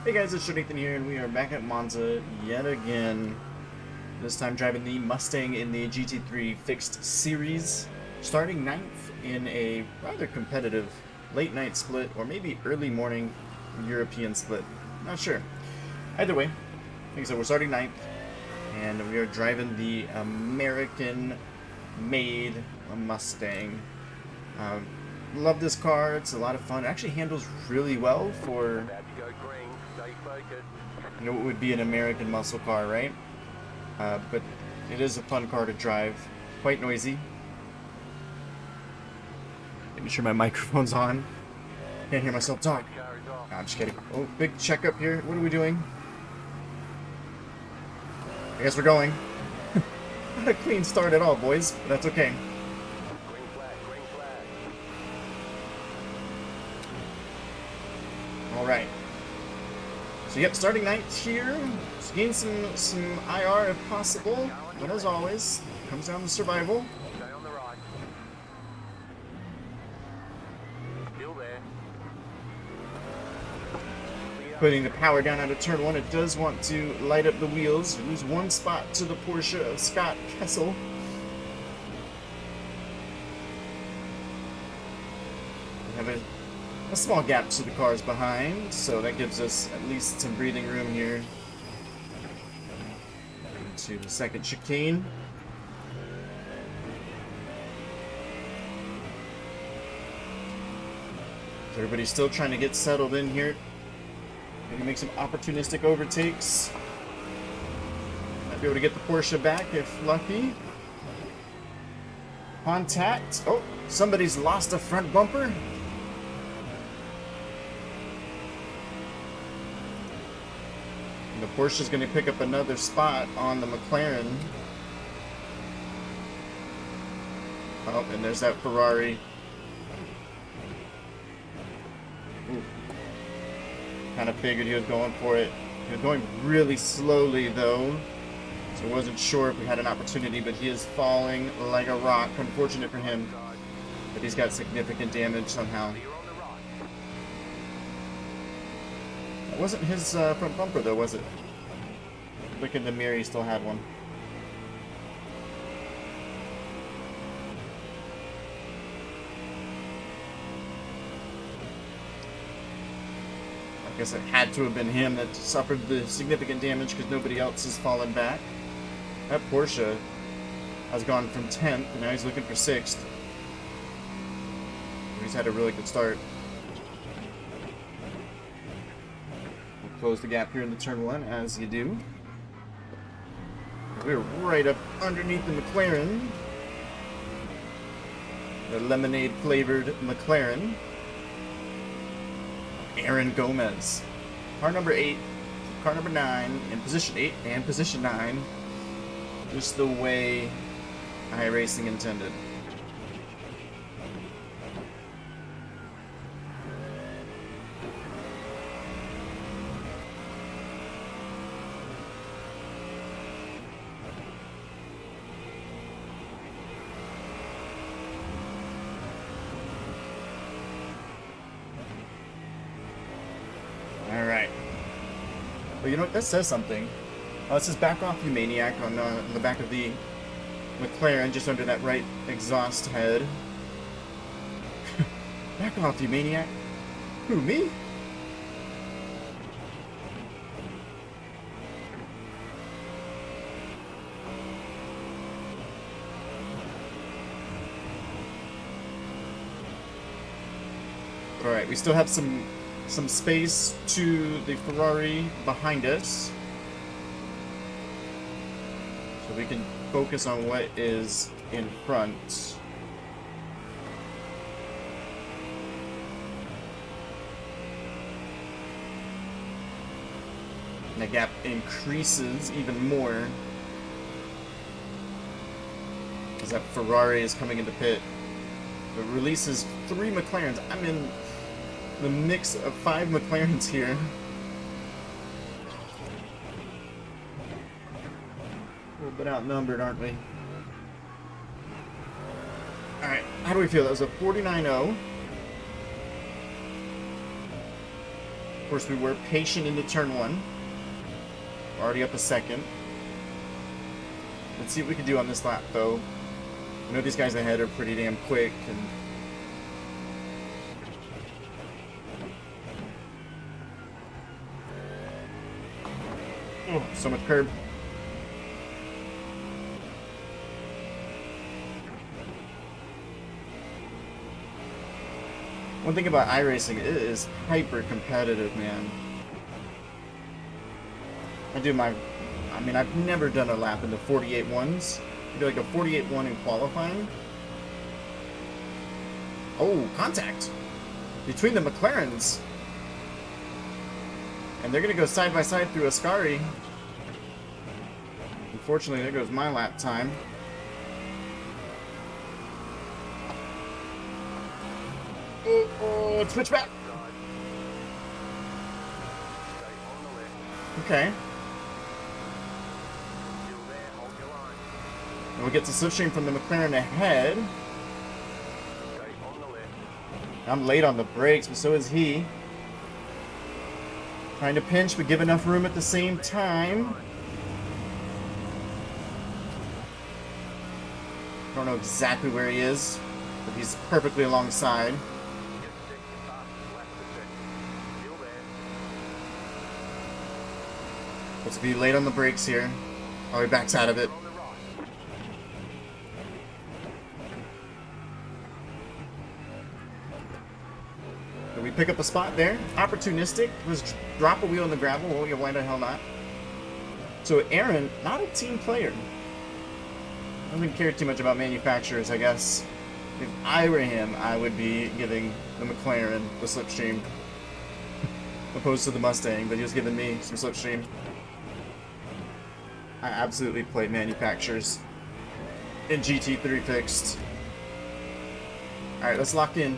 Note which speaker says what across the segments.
Speaker 1: Hey guys, it's Nathan here, and we are back at Monza yet again. This time driving the Mustang in the GT3 Fixed Series, starting 9th in a rather competitive late night split, or maybe early morning European split. Not sure. Either way, like I said, we're starting 9th, and we are driving the American-made Mustang. Love this car. It's a lot of fun. It actually handles really well for what would be an American muscle car, right? But it is a fun car to drive. Quite noisy. Making sure my microphone's on. Can't hear myself talk. Nah, I'm just kidding. Oh, big checkup here. What are we doing? I guess we're going. Not a clean start at all, boys. But that's okay. Alright. So yep, starting 9th here. Just gain some IR if possible. But as always, it comes down to survival. Putting the power down out of turn 1, it does want to light up the wheels. Lose one spot to the Porsche of Scott Kessel. We have a small gap to the cars behind, so that gives us at least some breathing room here. Into the second chicane. Everybody's still trying to get settled in here. Maybe make some opportunistic overtakes. Might be able to get the Porsche back if lucky. Contact. Oh, somebody's lost a front bumper. And the Porsche is going to pick up another spot on the McLaren. Oh, and there's that Ferrari. Ooh. Kind of figured he was going for it. He was going really slowly though, so I wasn't sure if we had an opportunity, but he is falling like a rock. Unfortunate for him, but he's got significant damage somehow. That wasn't his front bumper though, was it? Look in the mirror, he still had one. I guess it had to have been him that suffered the significant damage because nobody else has fallen back. That Porsche has gone from 10th and now he's looking for 6th. He's had a really good start. We'll close the gap here in the turn 1 as you do. We're right up underneath the McLaren. The lemonade flavored McLaren. Aaron Gomez. Car number 8, car number 9, in position 8 and position 9. Just the way iRacing intended. Alright. Well, you know what? That says something. It says back off, you maniac, on the back of the McLaren, just under that right exhaust head. Back off, you maniac. Who, me? Alright, we still have some space to the Ferrari behind us, so we can focus on what is in front. And the gap increases even more as that Ferrari is coming into pit. It releases 3 McLarens. I'm in the mix of 5 McLarens here. A little bit outnumbered, aren't we? Alright, how do we feel? That was a 49-0. Of course, we were patient into turn one. We're already up a second. Let's see what we can do on this lap, though. I know these guys ahead are pretty damn quick, and oh, so much curb. One thing about iRacing, it is hyper competitive, man. I mean, I've never done a lap in the 48-1s. I do like a 48-1 in qualifying. Oh, contact between the McLarens. And they're going to go side by side through Ascari. Unfortunately, there goes my lap time. Oh, switch back. Okay. And we get the slipstream from the McLaren ahead. I'm late on the brakes, but so is he. Trying to pinch, but give enough room at the same time. I don't know exactly where he is, but he's perfectly alongside. Let's be late on the brakes here. Oh, he backs out of it. Did we pick up a spot there? Opportunistic. Was drop a wheel in the gravel. Well, yeah, why the hell not? So Aaron, not a team player. I don't care too much about manufacturers, I guess. If I were him, I would be giving the McLaren the slipstream. Opposed to the Mustang, but he was giving me some slipstream. I absolutely play manufacturers in GT3 fixed. Alright, let's lock in.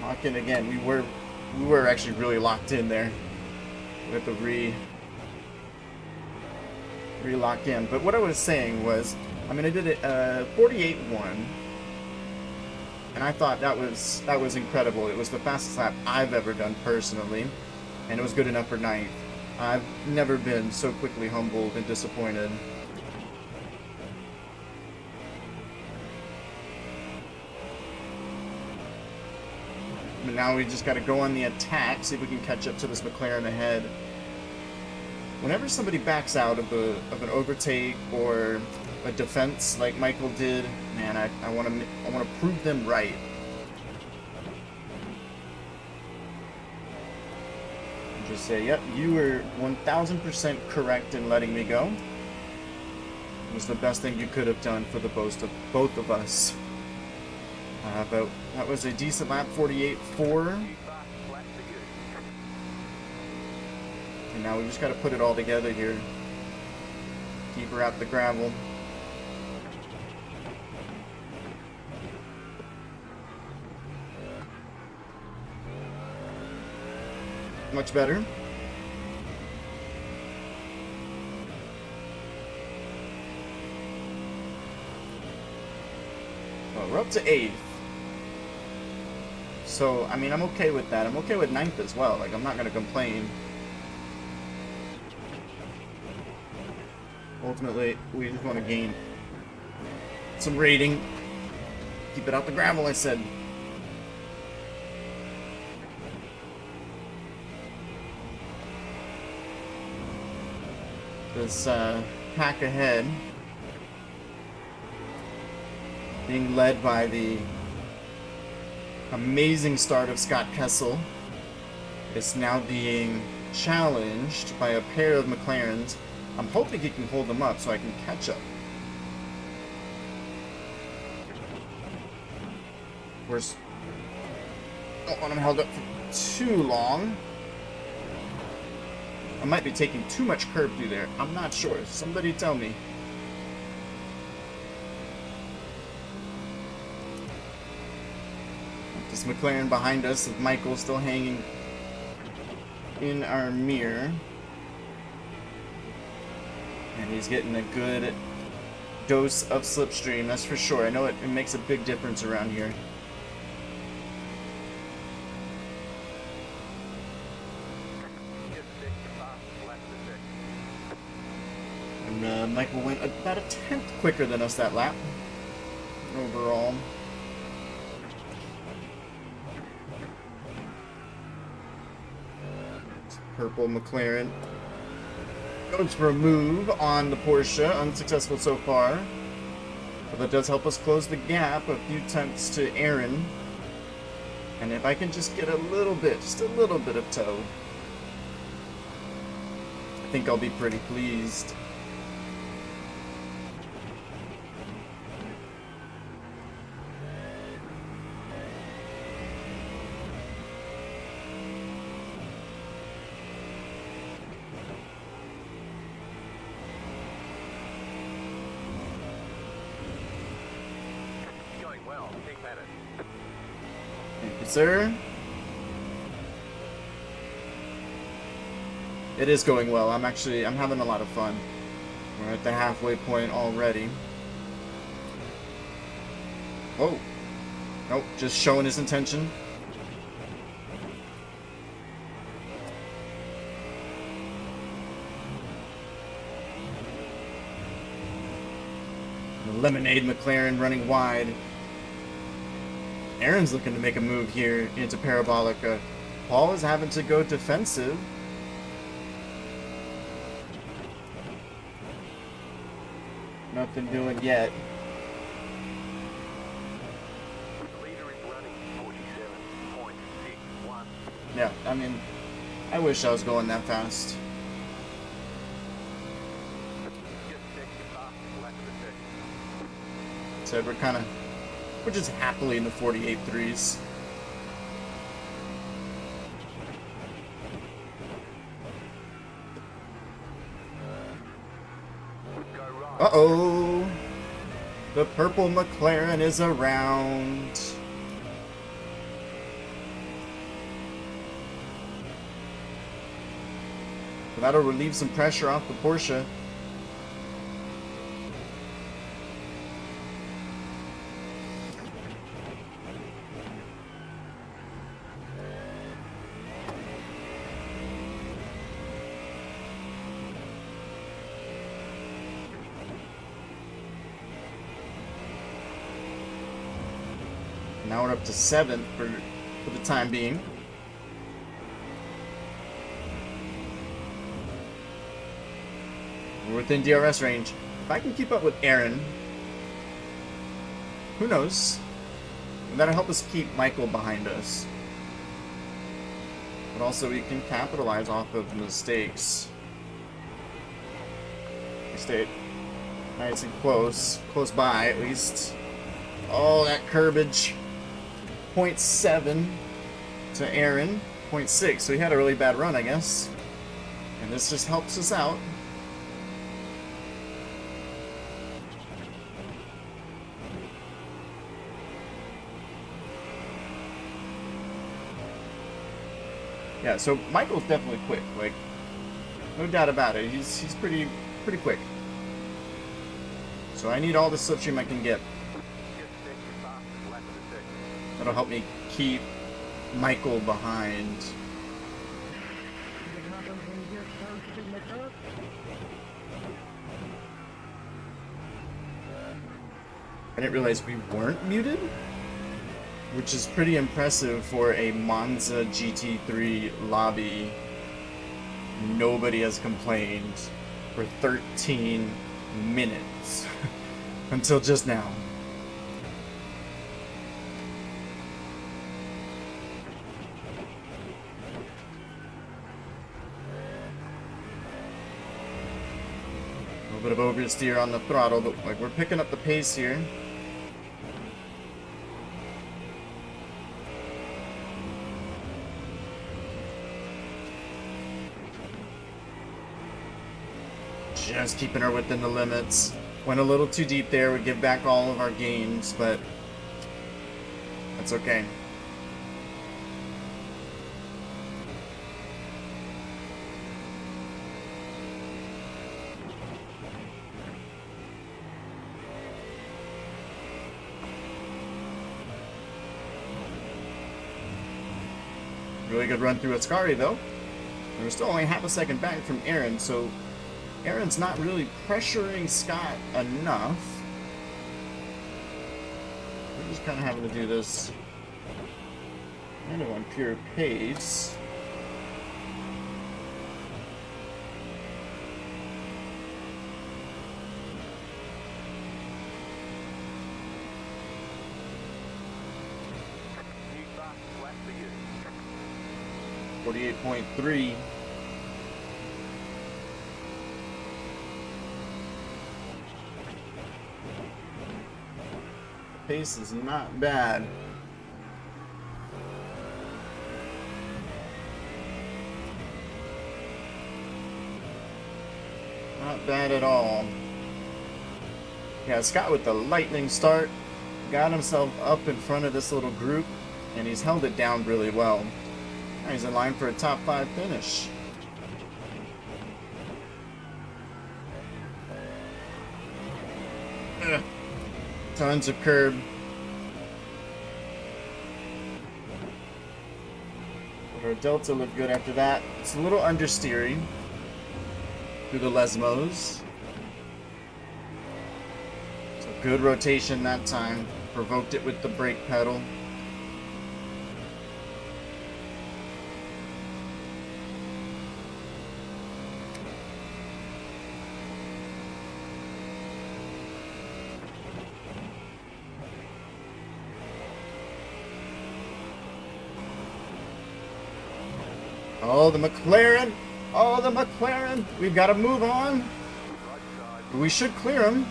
Speaker 1: Lock in again. We were actually really locked in there. We have to re-lock in. But what I was saying was, I mean, I did it 48-1, and I thought that was incredible. It was the fastest lap I've ever done personally, and it was good enough for 9th. I've never been so quickly humbled and disappointed. But now we just got to go on the attack, see if we can catch up to this McLaren ahead. Whenever somebody backs out of an overtake or a defense like Michael did, man, I want to prove them right. And just say, yep, you were 1000% correct in letting me go. It was the best thing you could have done for the both of us. But that was a decent lap, 48-4. And now we just got to put it all together here. Keep her out the gravel. Much better. Well, we're up to 8th. So, I mean, I'm okay with that. I'm okay with 9th as well. Like, I'm not going to complain. Ultimately, we just want to gain some rating. Keep it out the gravel, I said. This pack ahead, being led by the amazing start of Scott Kessel, is now being challenged by a pair of McLarens. I'm hoping he can hold them up so I can catch up. Of course, don't want him held up for too long. I might be taking too much curb through there. I'm not sure. Somebody tell me. This McLaren behind us with Michael still hanging in our mirror. And he's getting a good dose of slipstream, that's for sure. I know it makes a big difference around here. Michael went about a tenth quicker than us that lap overall. Purple McLaren goes for a move on the Porsche, unsuccessful so far. But that does help us close the gap a few tenths to Aaron. And if I can just get a little bit, just a little bit of toe, I think I'll be pretty pleased. Thank you, sir. It is going well. I'm having a lot of fun. We're at the halfway point already. Oh. Nope, just showing his intention. The Lemonade McLaren running wide. Aaron's looking to make a move here into Parabolica. Paul is having to go defensive. Nothing doing yet. Yeah, I mean, I wish I was going that fast. So we're just happily in the 48.3s. Uh-oh! The purple McLaren is around. But that'll relieve some pressure off the Porsche. Now we're up to 7th for the time being. We're within DRS range. If I can keep up with Aaron, who knows? That'll help us keep Michael behind us. But also we can capitalize off of mistakes. We stayed nice and close by at least. Oh, that curbage. 0.7 to Aaron, 0.6. So he had a really bad run, I guess. And this just helps us out. Yeah, so Michael's definitely quick, like, no doubt about it. He's pretty quick. So I need all the slipstream I can get. That'll help me keep Michael behind. I didn't realize we weren't muted, which is pretty impressive for a Monza GT3 lobby. Nobody has complained for 13 minutes until just now. A little bit of oversteer on the throttle, but like we're picking up the pace here. Just keeping her within the limits. Went a little too deep there, we give back all of our gains, but that's okay. Really good run through Ascari though. We're still only half a second back from Aaron, so Aaron's not really pressuring Scott enough. We're just kind of having to do this kind of on pure pace. .3. Pace is not bad. Not bad at all. Yeah, Scott with the lightning start got himself up in front of this little group, and he's held it down really well. Now he's in line for a top 5 finish. Ugh. Tons of curb. But our Delta looked good after that. It's a little understeery through the Lesmos. So good rotation that time. Provoked it with the brake pedal. Oh, the McLaren! Oh, the McLaren! We've got to move on. We should clear him.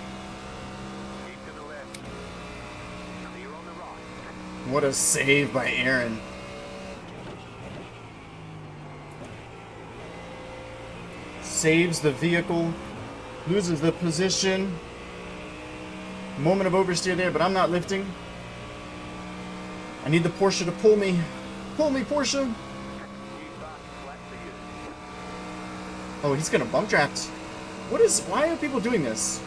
Speaker 1: What a save by Aaron. Saves the vehicle. Loses the position. Moment of oversteer there, but I'm not lifting. I need the Porsche to pull me. Pull me, Porsche! Oh, he's gonna bump draft. Why are people doing this?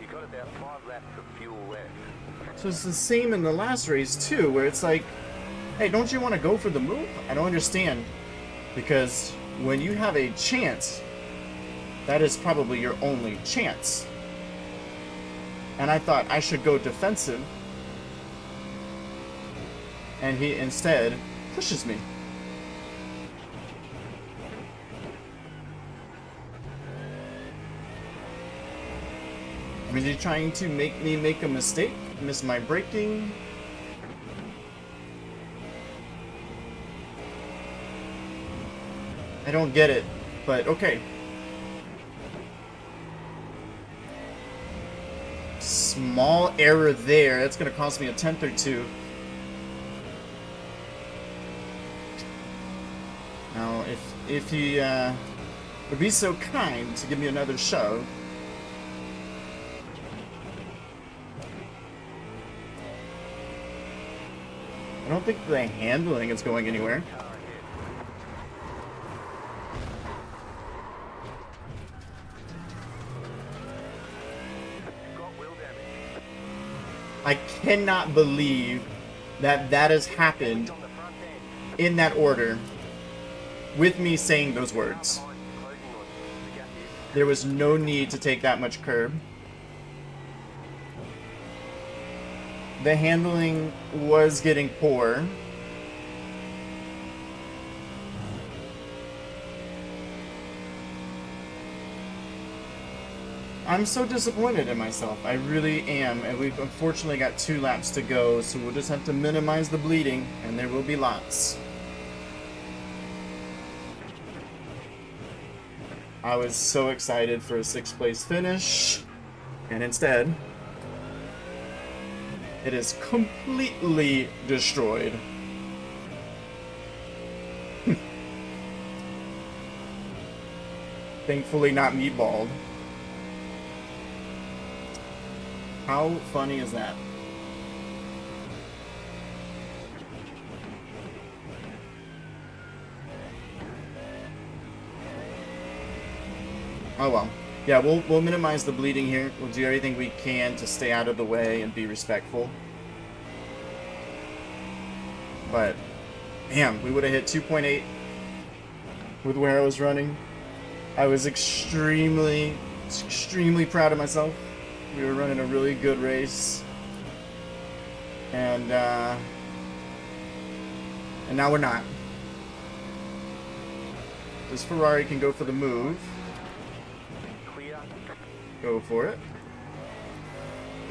Speaker 2: You got about 5 laps of fuel left.
Speaker 1: So it's the same in the last race too, where it's like, hey, don't you want to go for the move? I don't understand. Because when you have a chance, that is probably your only chance. And I thought I should go defensive. And he instead pushes me. I mean, is he trying to make me make a mistake? Miss my braking? I don't get it, but okay. Small error there. That's going to cost me a 10th or 2. Now, if he would be so kind to give me another shove. I don't think the handling is going anywhere. I cannot believe that that has happened in that order with me saying those words. There was no need to take that much curb. The handling was getting poor. I'm so disappointed in myself. I really am. And we've unfortunately got 2 laps to go, so we'll just have to minimize the bleeding, and there will be lots. I was so excited for a 6th place finish, and instead, it is completely destroyed. Thankfully not meatballed. How funny is that? Oh well. Yeah, we'll minimize the bleeding here. We'll do everything we can to stay out of the way and be respectful. But Damn, we would have hit 2.8 with where I was running. I was extremely proud of myself. We were running a really good race. And now we're not. This Ferrari can go for the move.
Speaker 2: Clear.
Speaker 1: Go for it.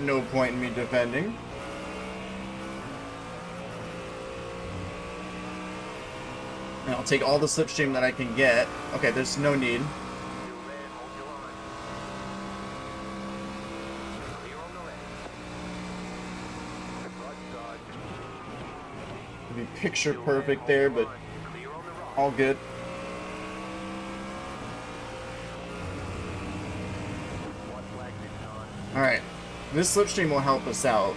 Speaker 1: No point in me defending. And I'll take all the slipstream that I can get. Okay, there's no need.
Speaker 2: Still there, hold your line. Clear on the left. Right side.
Speaker 1: It'd be picture perfect there, but
Speaker 2: Clear on the right.
Speaker 1: all good.
Speaker 2: White flag this time.
Speaker 1: Alright. This slipstream will help us out.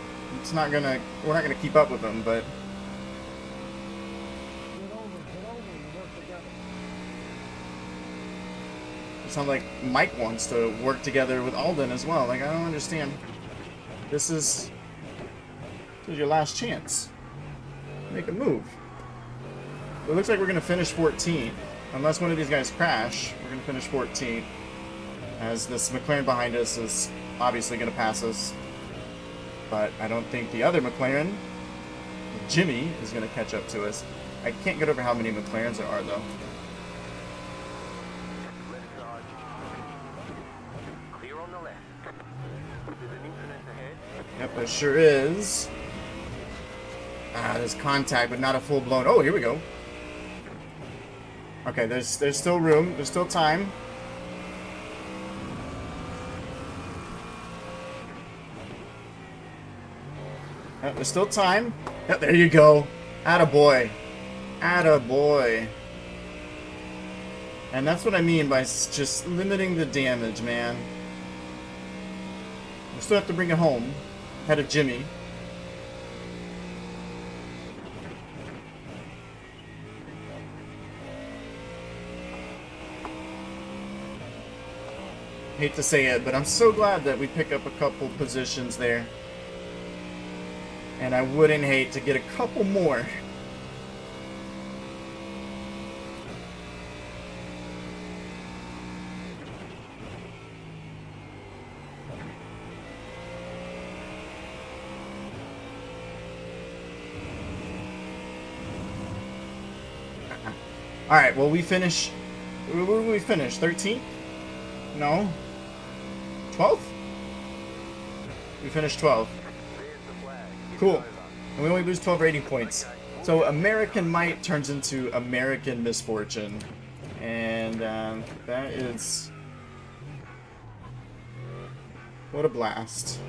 Speaker 1: We're not gonna keep up with them, but it sounds like Mike wants to work together with Alden as well. Like, I don't understand. This is your last chance. Make a move. It looks like we're gonna finish 14th. Unless one of these guys crash, we're gonna finish 14th. As this McLaren behind us is obviously gonna pass us. But I don't think the other McLaren, Jimmy, is gonna catch up to us. I can't get over how many McLarens there are though.
Speaker 2: Left side. Clear on the left. There's an incident ahead.
Speaker 1: Yep, there sure is. Ah, there's contact, but not a full-blown... Oh, here we go. Okay, there's still room. There's still time. Yep, there's still time. Yep, there you go. Attaboy. Attaboy. And that's what I mean by just limiting the damage, man. We still have to bring it home. Ahead of Jimmy. Hate to say it, but I'm so glad that we pick up a couple positions there. And I wouldn't hate to get a couple more. Alright, well we finish... Where did we finish? 13th? No. 12th? We finished 12th.
Speaker 2: There's the flag. It's
Speaker 1: Cool.
Speaker 2: over.
Speaker 1: And we only lose 12 rating points. So American Might turns into American Misfortune. And that is... what a blast.